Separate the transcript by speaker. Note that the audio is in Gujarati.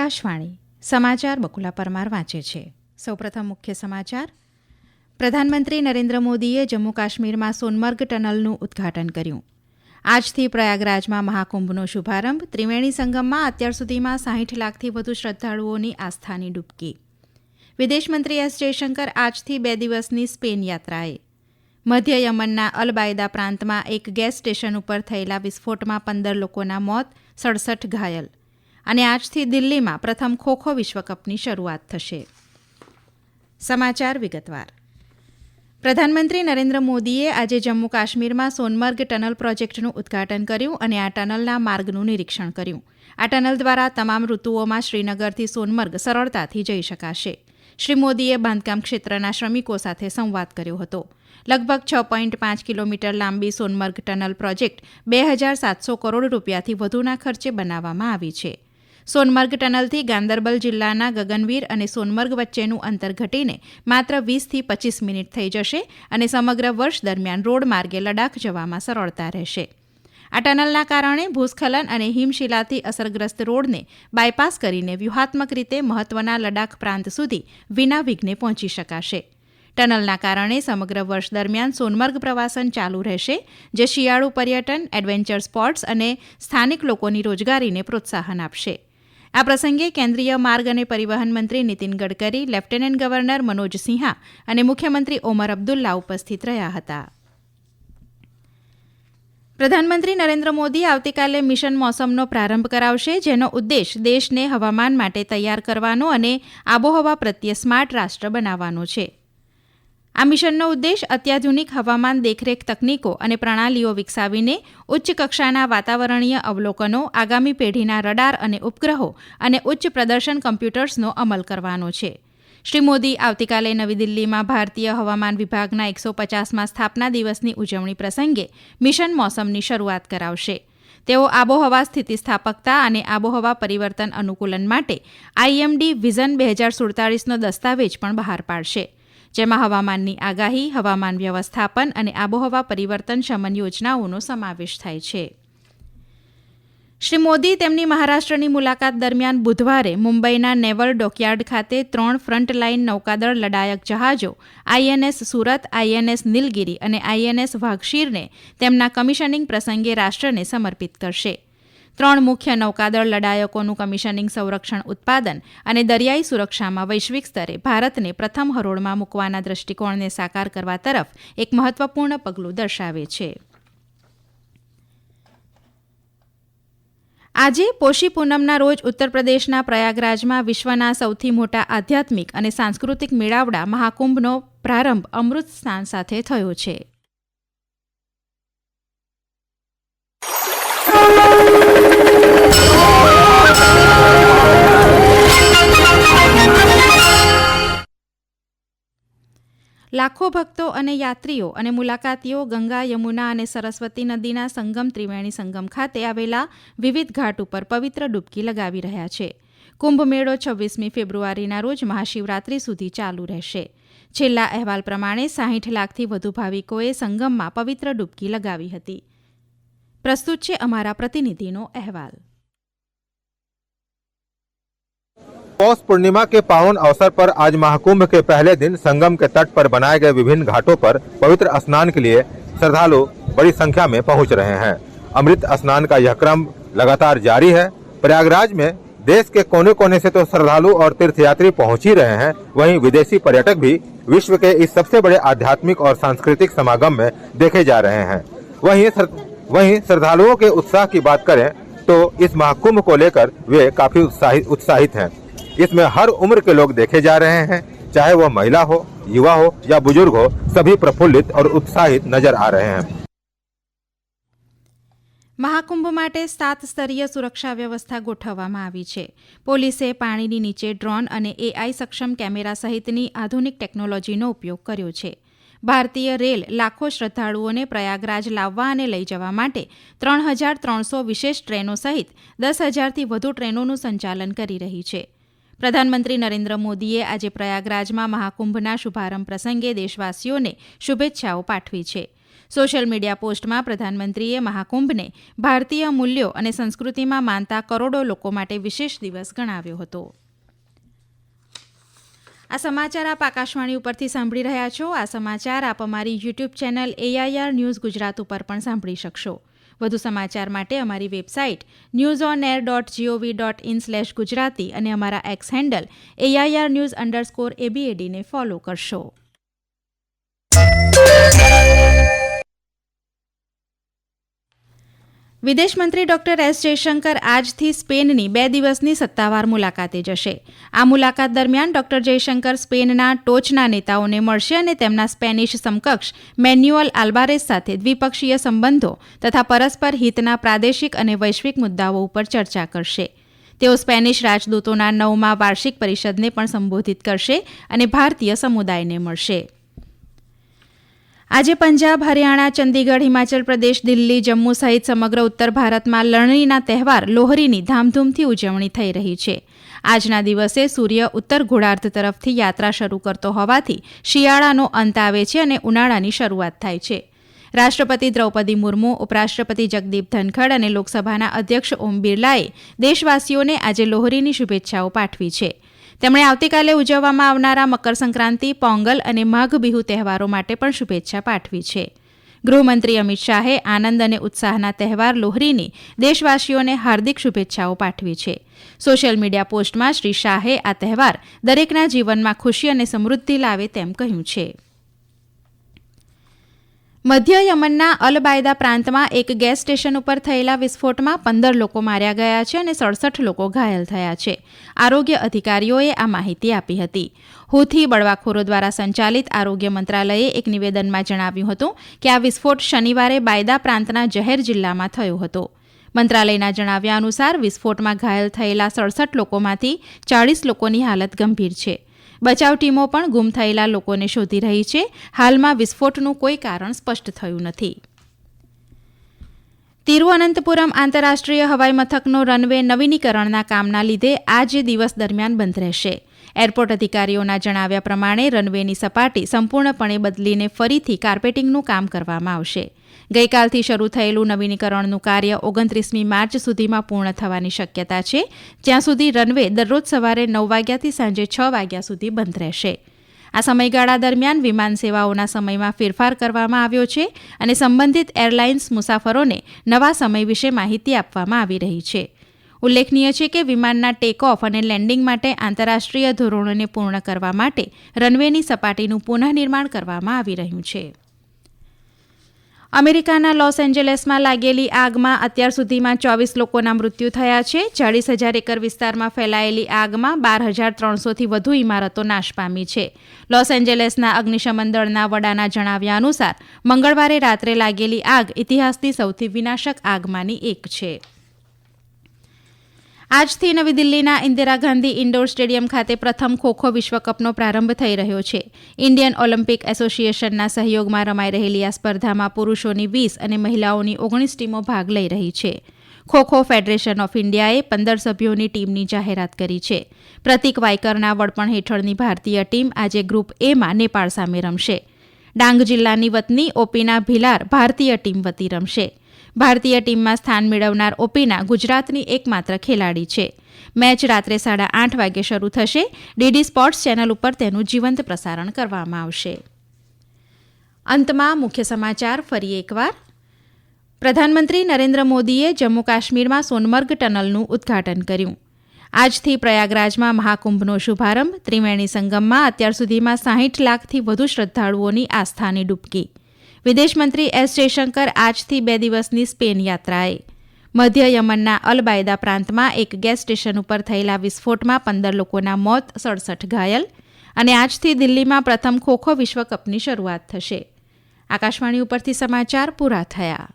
Speaker 1: આકાશવાણી સમાચાર બકુલા પરમાર વાંચે છે. સૌપ્રથમ મુખ્ય સમાચાર. પ્રધાનમંત્રી નરેન્દ્ર મોદીએ જમ્મુ કાશ્મીરમાં સોનમર્ગ ટનલનું ઉદ્ઘાટન કર્યું. આજથી પ્રયાગરાજમાં મહાકુંભનો શુભારંભ. ત્રિવેણી સંગમમાં અત્યાર સુધીમાં 60 લાખથી વધુ શ્રદ્ધાળુઓની આસ્થાની ડૂબકી. વિદેશમંત્રી એસ જયશંકર આજથી 2 દિવસની સ્પેન યાત્રાએ. મધ્ય યમનના અલબાયદા પ્રાંતમાં એક ગેસ સ્ટેશન ઉપર થયેલા વિસ્ફોટમાં 15 લોકોના મોત, 67 ઘાયલ. અને આજથી દિલ્હીમાં પ્રથમ ખો-ખો વિશ્વકપની શરૂઆત થશે. સમાચાર વિગતવાર. પ્રધાનમંત્રી નરેન્દ્ર મોદીએ આજે જમ્મુ કાશ્મીરમાં સોનમર્ગ ટનલ પ્રોજેક્ટનું ઉદ્ઘાટન કર્યું અને આ ટનલના માર્ગનું નિરીક્ષણ કર્યું. આ ટનલ દ્વારા તમામ ઋતુઓમાં શ્રીનગરથી સોનમર્ગ સરળતાથી જઈ શકાશે. શ્રી મોદીએ બાંધકામ ક્ષેત્રના શ્રમિકો સાથે સંવાદ કર્યો હતો. લગભગ 6.5 કિલોમીટર લાંબી સોનમર્ગ ટનલ પ્રોજેક્ટ 2700 કરોડ રૂપિયાથી વધુના ખર્ચે બનાવવામાં આવી છે. સોનમર્ગ ટનલથી ગાંદરબલ જિલ્લાના ગગનવીર અને સોનમર્ગ વચ્ચેનું અંતર ઘટીને માત્ર 20થી 25 મિનિટ થઈ જશે અને સમગ્ર વર્ષ દરમિયાન રોડ માર્ગે લડાખ જવામાં સરળતા રહેશે. આ ટનલના કારણે ભૂસ્ખલન અને હિમશિલાથી અસરગ્રસ્ત રોડને બાયપાસ કરીને વ્યૂહાત્મક રીતે મહત્વના લડાખ પ્રાંત સુધી વિના વિઘ્ને પહોંચી શકાશે. ટનલના કારણે સમગ્ર વર્ષ દરમિયાન સોનમર્ગ પ્રવાસન ચાલુ રહેશે, જે શિયાળુ પર્યટન, એડવેન્ચર સ્પોર્ટ્સ અને સ્થાનિક લોકોની રોજગારીને પ્રોત્સાહન આપશે. આ પ્રસંગે કેન્દ્રીય માર્ગ અને પરિવહન મંત્રી નીતિન ગડકરી, લેફ્ટનન્ટ ગવર્નર મનોજ સિંહા અને મુખ્યમંત્રી ઓમર અબ્દુલ્લા ઉપસ્થિત રહ્યા હતા. પ્રધાનમંત્રી નરેન્દ્ર મોદી આવતીકાલે મિશન મોસમનો પ્રારંભ કરાવશે, જેનો ઉદ્દેશ દેશને હવામાન માટે તૈયાર કરવાનો અને આબોહવા પ્રત્યે સ્માર્ટ રાષ્ટ્ર બનાવવાનો છે. આ મિશનનો ઉદ્દેશ અત્યાધુનિક હવામાન દેખરેખ તકનીકો અને પ્રણાલીઓ વિકસાવીને ઉચ્ચ કક્ષાના વાતાવરણીય અવલોકનો, આગામી પેઢીના રડાર અને ઉપગ્રહો અને ઉચ્ચ પ્રદર્શન કમ્પ્યુટર્સનો અમલ કરવાનો છે. શ્રી મોદી આવતીકાલે નવી દિલ્હીમાં ભારતીય હવામાન વિભાગના 150મા સ્થાપના દિવસની ઉજવણી પ્રસંગે મિશન મોસમની શરૂઆત કરાવશે. તેઓ આબોહવા સ્થિતિસ્થાપકતા અને આબોહવા પરિવર્તન અનુકૂલન માટે IMD વિઝન 2047નો દસ્તાવેજ પણ બહાર પાડશે, જેમાં હવામાનની આગાહી, હવામાન વ્યવસ્થાપન અને આબોહવા પરિવર્તન શમન યોજનાઓનો સમાવેશ થાય છે. શ્રી મોદી તેમની મહારાષ્ટ્રની મુલાકાત દરમિયાન બુધવારે મુંબઈના નેવલ ડોકયાર્ડ ખાતે 3 ફ્રન્ટલાઇન નૌકાદળ લડાયક જહાજો INS સુરત, INS નીલગિરી અને INS વાઘશીરને તેમના કમિશનિંગ પ્રસંગે રાષ્ટ્રને સમર્પિત કરશે. 3 મુખ્ય નૌકાદળ લડાયકોનું કમિશનિંગ સંરક્ષણ ઉત્પાદન અને દરિયાઈ સુરક્ષામાં વૈશ્વિક સ્તરે ભારતને પ્રથમ હરોળમાં મૂકવાના દૃષ્ટિકોણને સાકાર કરવા તરફ એક મહત્વપૂર્ણ પગલું દર્શાવે છે. આજે પોષી પૂનમના રોજ ઉત્તર પ્રદેશના પ્રયાગરાજમાં વિશ્વના સૌથી મોટા આધ્યાત્મિક અને સાંસ્કૃતિક મેળાવડા મહાકુંભનો પ્રારંભ અમૃત સ્નાન સાથે થયો છે. લાખો ભક્તો અને યાત્રીઓ અને મુલાકાતીઓ ગંગા, યમુના અને સરસ્વતી નદીના સંગમ ત્રિવેણી સંગમ ખાતે આવેલા વિવિધ ઘાટ ઉપર પવિત્ર ડૂબકી લગાવી રહ્યા છે. કુંભ મેળો 26મી ફેબ્રુઆરીના રોજ મહાશિવરાત્રી સુધી ચાલુ રહેશે. છેલ્લા અહેવાલ પ્રમાણે 60 લાખથી વધુ ભાવિકોએ સંગમમાં પવિત્ર ડૂબકી લગાવી હતી. પ્રસ્તુત છે અમારા પ્રતિનિધિનો અહેવાલ.
Speaker 2: पौष पूर्णिमा के पावन अवसर पर आज महाकुंभ के पहले दिन संगम के तट पर बनाए गए विभिन्न घाटों पर पवित्र स्नान के लिए श्रद्धालु बड़ी संख्या में पहुंच रहे हैं. अमृत स्नान का यह क्रम लगातार जारी है. प्रयागराज में देश के कोने कोने से तो श्रद्धालु और तीर्थयात्री पहुंच ही रहे हैं, वहीं विदेशी पर्यटक भी विश्व के इस सबसे बड़े आध्यात्मिक और सांस्कृतिक समागम में देखे जा रहे हैं. वहीं श्रद्धालुओं के उत्साह की बात करें तो इस महाकुंभ को लेकर वे काफी उत्साहित हैं. इसमें हर उम्र के लोग देखे जा रहे हैं, चाहे वह महिला हो, युवा हो या बुजुर्ग हो, सभी प्रफुल्लित और उत्साहित नजर आ रहे हैं.
Speaker 1: મહાકુંભ માટે 7 સ્તરીય સુરક્ષા વ્યવસ્થા ગોઠવવામાં આવી છે. પોલીસે પાણીની નીચે ડ્રોન અને AI સક્ષમ કેમેરા સહિતની આધુનિક ટેકનોલોજીનો ઉપયોગ કર્યો છે. ભારતીય રેલ લાખો શ્રદ્ધાળુઓને પ્રયાગરાજ લાવવા અને લઈ જવા માટે 3300 વિશેષ ટ્રેનો સહિત 10,000થી વધુ ટ્રેનોનું સંચાલન કરી રહી છે. પ્રધાનમંત્રી નરેન્દ્ર મોદીએ આજે પ્રયાગરાજમાં મહાકુંભના શુભારંભ પ્રસંગે દેશવાસીઓને શુભેચ્છાઓ પાઠવી છે. સોશિયલ મીડિયા પોસ્ટમાં પ્રધાનમંત્રીએ મહાકુંભને ભારતીય મૂલ્યો અને સંસ્કૃતિમાં માનતા કરોડો લોકો માટે વિશેષ દિવસ ગણાવ્યો હતો. આ સમાચાર આપ આકાશવાણી ઉપરથી સાંભળી રહ્યા છો. આ સમાચાર આપ અમારી YouTube channel AIR news Gujarat ઉપર પણ સાંભળી શકશો. વધુ સમાચાર માટે અમારી વેબસાઇટ newsonair.gov.in/gujarati અને અમારા એક્સ હેન્ડલ AIR_news_ABAD ને ફોલો કરશો. વિદેશમંત્રી ડોક્ટર એસ જયશંકર આજથી સ્પેનની 2 દિવસની સત્તાવાર મુલાકાતે જશે. આ મુલાકાત દરમિયાન ડોક્ટર જયશંકર સ્પેનના ટોચના નેતાઓને મળશે અને તેમના સ્પેનિશ સમકક્ષ મેન્યુઅલ આલ્વારેસ સાથે દ્વિપક્ષીય સંબંધો તથા પરસ્પર હિતના પ્રાદેશિક અને વૈશ્વિક મુદ્દાઓ ઉપર ચર્ચા કરશે. તેઓ સ્પેનિશ રાજદૂતોના 9મા વાર્ષિક પરિષદને પણ સંબોધિત કરશે અને ભારતીય સમુદાયને મળશે. આજે પંજાબ, હરિયાણા, ચંદીગઢ, હિમાચલ પ્રદેશ, દિલ્હી, જમ્મુ સહિત સમગ્ર ઉત્તર ભારતમાં લણણીના તહેવાર લોહરીની ધામધૂમથી ઉજવણી થઈ રહી છે. આજના દિવસે સૂર્ય ઉત્તર ગોળાર્ધ તરફથી યાત્રા શરૂ કરતો હોવાથી શિયાળાનો અંત આવે છે અને ઉનાળાની શરૂઆત થાય છે. રાષ્ટ્રપતિ દ્રૌપદી મુર્મુ, ઉપરાષ્ટ્રપતિ જગદીપ ધનખડ અને લોકસભાના અધ્યક્ષ ઓમ બિરલાએ દેશવાસીઓને આજે લોહરીની શુભેચ્છાઓ પાઠવી છે. તેમણે આવતીકાલે ઉજવવામાં આવનારા મકરસંક્રાંતિ, પોંગલ અને માઘ બિહુ તહેવારો માટે પણ શુભેચ્છા પાઠવી છે. ગૃહમંત્રી અમિત શાહે આનંદ અને ઉત્સાહના તહેવાર લોહરીની દેશવાસીઓને હાર્દિક શુભેચ્છાઓ પાઠવી છે. સોશિયલ મીડિયા પોસ્ટમાં શ્રી શાહે આ તહેવાર દરેકના જીવનમાં ખુશી અને સમૃદ્ધિ લાવે તેમ કહ્યું છે. મધ્ય યમનના અલ-બાયદા પ્રાંતમાં એક ગેસ સ્ટેશન ઉપર થયેલા વિસ્ફોટમાં 15 લોકો માર્યા ગયા છે અને 67 લોકો ઘાયલ થયા છે. આરોગ્ય અધિકારીઓએ આ માહિતી આપી હતી. હુથી બળવાખોરો દ્વારા સંચાલિત આરોગ્ય મંત્રાલયે એક નિવેદનમાં જણાવ્યું હતું કે આ વિસ્ફોટ શનિવારે બાયદા પ્રાંતના જહેર જિલ્લામાં થયો હતો. મંત્રાલયના જણાવ્યા અનુસાર વિસ્ફોટમાં ઘાયલ થયેલા 67 લોકોમાંથી 40 લોકોની હાલત ગંભીર છે. બચાવ ટીમો પણ ગુમ થયેલા લોકોને શોધી રહી છે. હાલમાં વિસ્ફોટનું કોઈ કારણ સ્પષ્ટ થયું નથી. તિરુઅનંતપુરમ આંતરરાષ્ટ્રીય હવાઈ મથકનો રનવે નવીનીકરણના કામના લીધે આજે દિવસ દરમિયાન બંધ રહેશે. એરપોર્ટ અધિકારીઓના જણાવ્યા પ્રમાણે રનવેની સપાટી સંપૂર્ણપણે બદલીને ફરીથી કાર્પેટિંગનું કામ કરવામાં આવશે. ગઈકાલથી શરૂ થયેલું નવીનીકરણનું કાર્ય 29મી માર્ચ સુધીમાં પૂર્ણ થવાની શક્યતા છે. જ્યાં સુધી રનવે દરરોજ સવારે 9 વાગ્યાથી સાંજે 6 વાગ્યા સુધી બંધ રહેશે. આ સમયગાળા દરમિયાન વિમાન સેવાઓના સમયમાં ફેરફાર કરવામાં આવ્યો છે અને સંબંધિત એરલાઇન્સ મુસાફરોને નવા સમય વિશે માહિતી આપવામાં આવી રહી છે. ઉલ્લેખનીય છે કે વિમાનના ટેક ઓફ અને લેન્ડિંગ માટે આંતરરાષ્ટ્રીય ધોરણોને પૂર્ણ કરવા માટે રનવેની સપાટીનું પુનઃનિર્માણ કરવામાં આવી રહ્યું છે. અમેરિકાના લોસ એન્જલસમાં લાગેલી આગમાં અત્યાર સુધીમાં 24 લોકોના મૃત્યુ થયા છે. 40,000 એકર વિસ્તારમાં ફેલાયેલી આગમાં 12,300થી વધુ ઇમારતો નાશ પામી છે. લોસ એન્જલસના અગ્નિશમન દળના વડાના જણાવ્યા અનુસાર મંગળવારે રાત્રે લાગેલી આગ ઇતિહાસની સૌથી વિનાશક આગમાંની એક છે. આજથી નવી દિલ્હીના ઇન્દિરા ગાંધી ઇન્ડોર સ્ટેડિયમ ખાતે પ્રથમ ખો-ખો વિશ્વકપનો પ્રારંભ થઈ રહ્યો છે. ઇન્ડિયન ઓલિમ્પિક એસોસિએશનના સહયોગમાં રમાઈ રહેલી આ સ્પર્ધામાં પુરુષોની 20 અને મહિલાઓની 19 ટીમો ભાગ લઈ રહી છે. ખો-ખો ફેડરેશન ઓફ ઇન્ડિયાએ 15 સભ્યોની ટીમની જાહેરાત કરી છે. પ્રતિક વાઇકરના વડપણ હેઠળની ભારતીય ટીમ આજે ગ્રુપ એમાં નેપાળ સામે રમશે. ડાંગ જિલ્લાની વતની ઓપીના ભિલાર ભારતીય ટીમ વતી રમશે. ભારતીય ટીમમાં સ્થાન મેળવનાર ઓપીના ગુજરાતની એકમાત્ર ખેલાડી છે. મેચ રાત્રે 8:30 વાગે શરૂ થશે. ડીડી સ્પોર્ટ્સ ચેનલ ઉપર તેનું જીવંત પ્રસારણ કરવામાં આવશે. અંતમાં મુખ્ય સમાચાર ફરી એકવાર. પ્રધાનમંત્રી નરેન્દ્ર મોદીએ જમ્મુ કાશ્મીરમાં સોનમર્ગ ટનલનું ઉદ્ઘાટન કર્યું. આજથી પ્રયાગરાજમાં મહાકુંભનો શુભારંભ. ત્રિવેણી સંગમમાં અત્યાર સુધીમાં 60 લાખથી વધુ શ્રદ્ધાળુઓની આસ્થાની ડૂબકી. વિદેશમંત્રી એસ જયશંકર આજથી 2 દિવસની સ્પેન યાત્રાએ. મધ્ય યમનના અલ-બાયદા પ્રાંતમાં એક ગેસ સ્ટેશન ઉપર થયેલા વિસ્ફોટમાં 15 લોકોના મોત, 67 ઘાયલ. અને આજથી દિલ્હીમાં પ્રથમ ખો-ખો વિશ્વકપની શરૂઆત થશે. આકાશવાણી ઉપરથી સમાચાર પૂરા થયા.